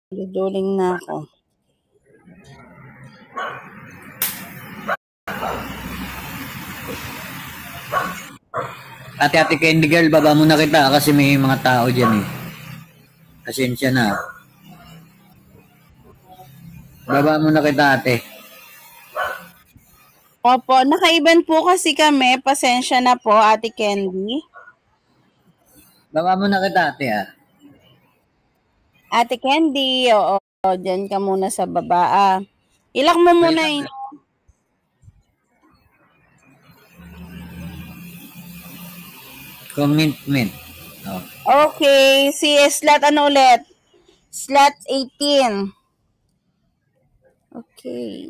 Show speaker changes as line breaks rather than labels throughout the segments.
Duduling na ako.
Ate Candy Girl, baba muna kita kasi may mga tao dyan eh. Pasensya na. Baba muna kita, ate.
Opo, nakaiban po kasi kami. Pasensya na po, Ate Candy.
Baba muna kita, ate ah.
Ate Candy, oo, dyan ka muna sa baba. Ilak mo muna yun.
Commitment. Oh.
Okay, si slot ano ulit? Slot 18. Okay.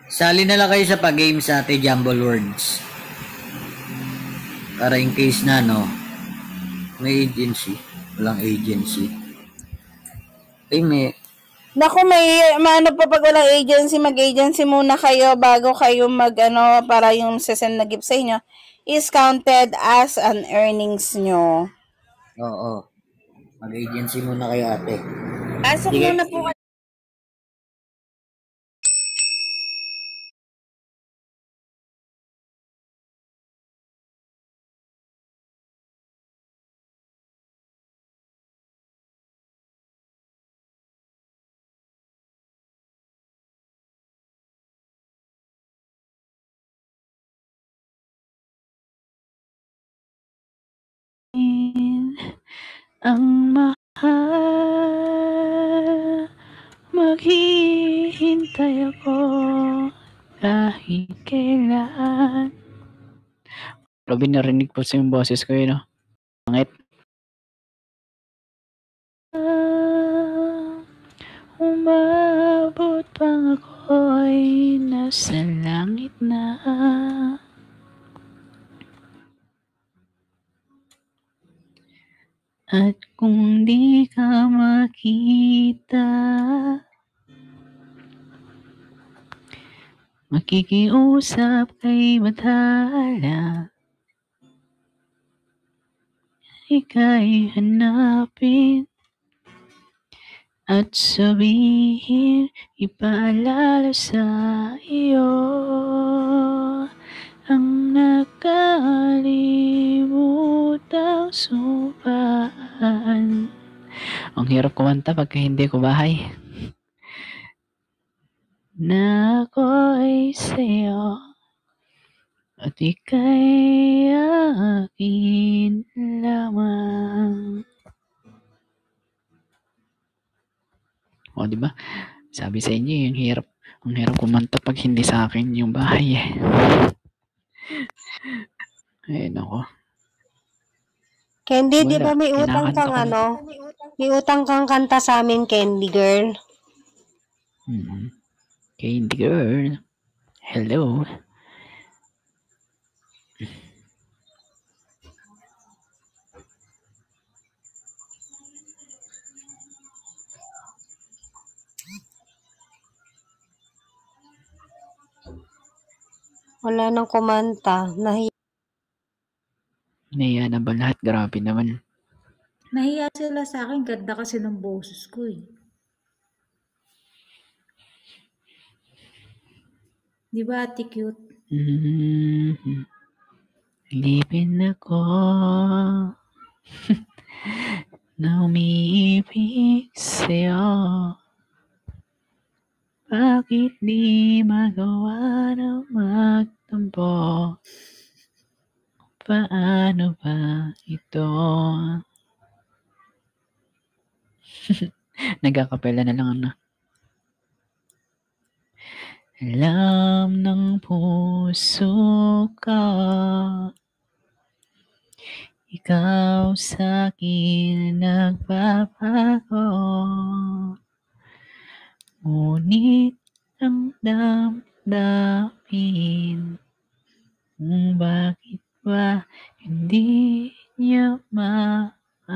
Sali na lang kayo sa pag-game sa ate Jumble Words. Para in case na, no, may agency. Walang agency. Eh, may...
Naku, may ano pa pag walang agency, mag-agency muna kayo bago kayo mag-ano, para yung sesend na gift sa inyo is counted as an earnings nyo.
Oo. Mag-agency muna kayo, ate.
Pasok muna po.
Ang mahal, maghihintay ako kahit kailan. Grabe, narinig po sa yung boses ko yun, no? Pangit. Umabot pang ako'y nasa langit na. At kung di ka makita, makikiusap kay Bathala, ika'y hanapin at sabihin, ipaalala sa iyo ang nakalimutang sumpaan. Ang hirap kumanta pagka hindi ko bahay. Na ako'y sa'yo at ika'y akin lamang. O, diba? Sabi sa inyo, ang hirap kumanta pag hindi sa akin yung bahay eh. Ayun ako.
Candy, di ba may utang kang ano? May utang kang kanta sa amin, Candy Girl.
Candy Girl. Hello.
Wala nang kumanta.
Nahiya na ba lahat? Grabe naman.
Nahiya sila sa akin. Ganda kasi ng boses ko eh. Di ba, ate cute?
Lipin ako na umiibig sa'yo. Bakit di magawa na magtampo? Paano ba ito? Nagkakapela na lang ano. Alam ng puso ko, ikaw sa'kin nagpapago. Ngunit ang damdamin, bakit ba hindi niya maamin?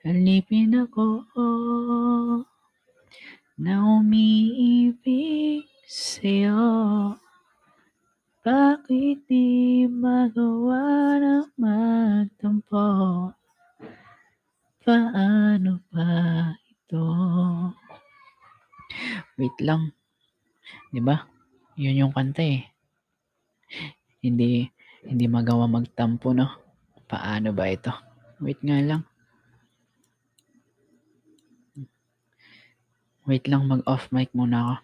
Alipin ako na umiibig sa'yo. Bakit di magawa na magtampo? wait lang. Di ba? Yun yung kanta eh. Hindi magawa magtampo, no? Paano ba ito? Wait nga lang. Wait lang, mag-off mic muna ako.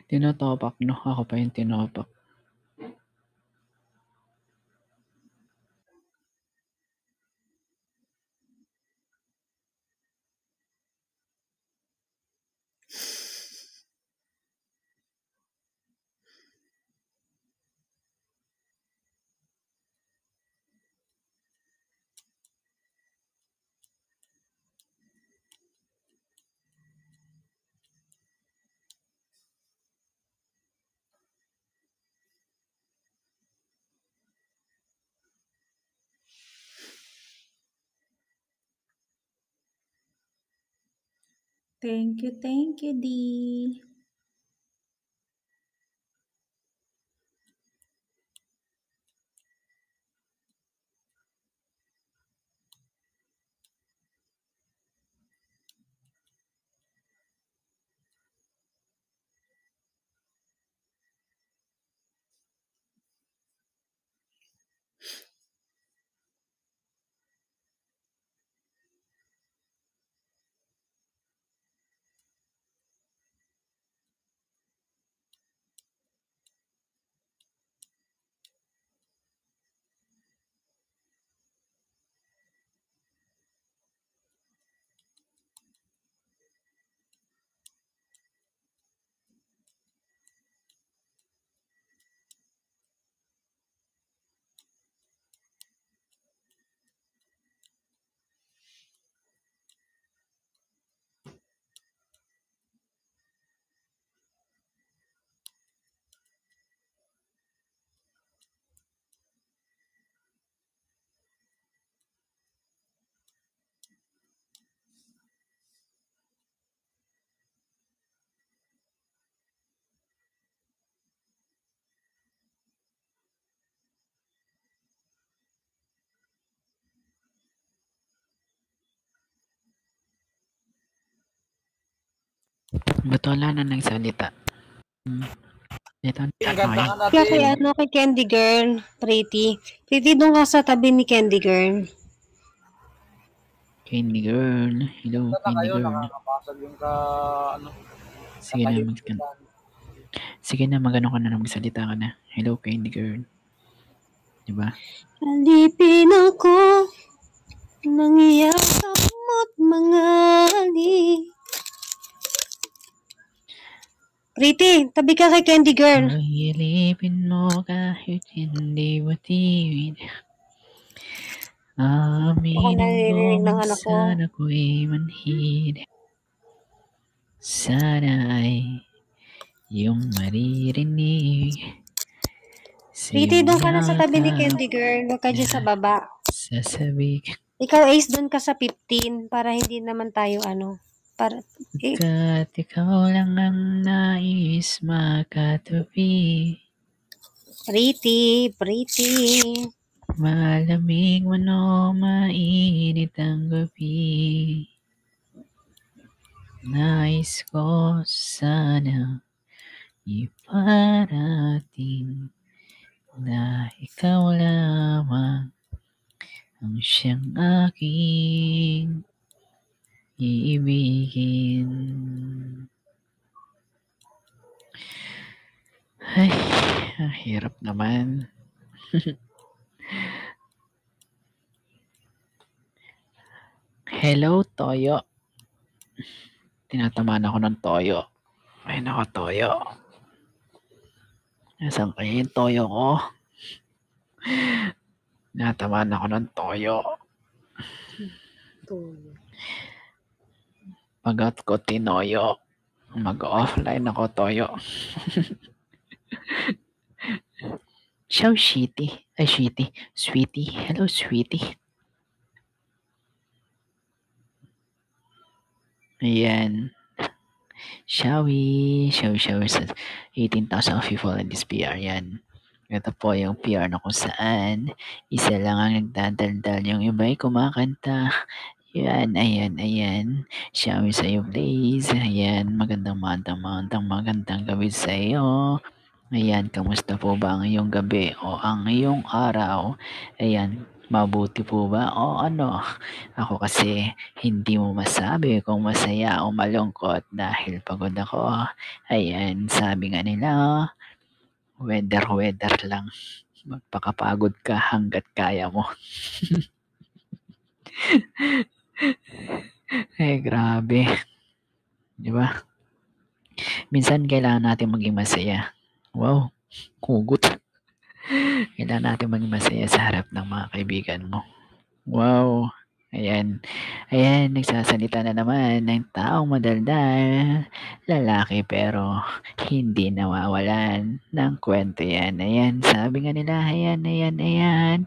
Tinotopak, no? Ako pa yung tinopak.
Thank you, D.
Ba't wala na nagsalita? Ito,
Kay Candy Girl, Pretty. Pretty, doon ka sa tabi ni Candy Girl.
Candy Girl. Hello, Candy Girl.
Nakakapasag yung
Sige na, magano ka na, magsalita ka na. Hello, Candy Girl. Diba?
Alipin ako ng iyakap mo't mga halik. Pretty, tabi ka kay Candy Girl.
Alipin mo kahit hindi matiwid. Aminin mo sana ko'y manhid. Sana ay yung maririnig.
Pretty, doon ka na sa tabi ni Candy Girl. Huwag ka dyan sa baba.
Sasabik.
Ikaw, Ace, doon ka sa 15 para hindi naman tayo
Kat ikaw lang ang nais makatabi.
Pretty.
Malamig man o mainit ang gabi. Nais ko sana iparating na ikaw lamang ang siyang aking iibigin. Ay, ang hirap naman. Hello, Toyo. Tinatamaan ako ng Toyo. Ay, nako, Toyo. Nasaan kayo yung Toyo ko? Tinatamaan ako ng Toyo. Pagat ko tinoyo. Mag-offline ako, Toyo. Ciao, Sweetie. Sweetie. Hello, Sweetie. Ayan. Shawi. 18,000 people in this PR. Yan. Ito po yung PR na kung saan isa lang ang nagdadaldal. Yung iba'y kumakanta. Yan, ayan. Shoutout sa'yo, Blaze. Ayan, magandang gabi sa'yo. Ayan, kamusta po ba ang iyong gabi o ang iyong araw? Ayan, mabuti po ba o ano? Ako kasi hindi mo masabi kung masaya o malungkot dahil pagod ako. Ayan, sabi nga nila, weather lang. Magpakapagod ka hanggat kaya mo. Grabe. Di ba? Minsan kailangan natin maging masaya. Wow, hugot. Kailangan natin maging masaya sa harap ng mga kaibigan mo. Wow. Ayan, nagsasalita na naman ng taong madaldal. Lalaki pero hindi nawawalan ng kwento yan. Ayan, sabi nga nila, ayan.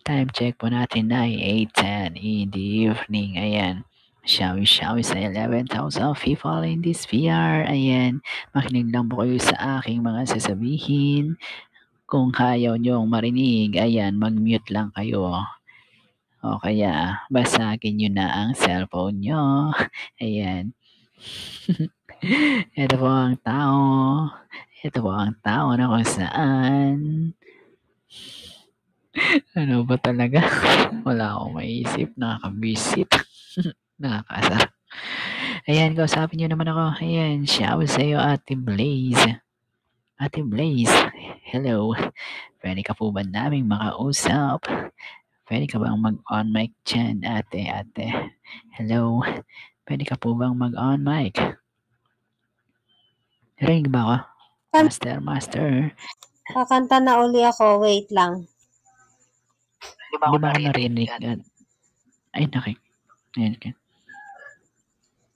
Time check po natin ay 8:10 in the evening. Ayan. Shawi sa 11,000 people in this VR. Ayan, makinig lang po kayo sa aking mga sasabihin. Kung ayaw nyong marinig, ayan, mag-mute lang kayo. O kaya, basagin nyo na ang cellphone nyo. Ayan. Ito po ang tao na kung saan. Ano ba talaga? Wala akong maisip. Nakakabisit. Nakakasar. Ayan, kausapin nyo naman ako. Ayan, shout sa iyo, Ate Blaze. Ate Blaze, hello. Pwede ka po ba naming makausap? Pwede ka bang mag-on mic dyan, ate? Hello. Pwede ka po bang mag-on mic? Ring ba ako? Master.
Kakanta na uli ako. Wait lang.
Di ba ako narinig? Ay, nakik. Ayan.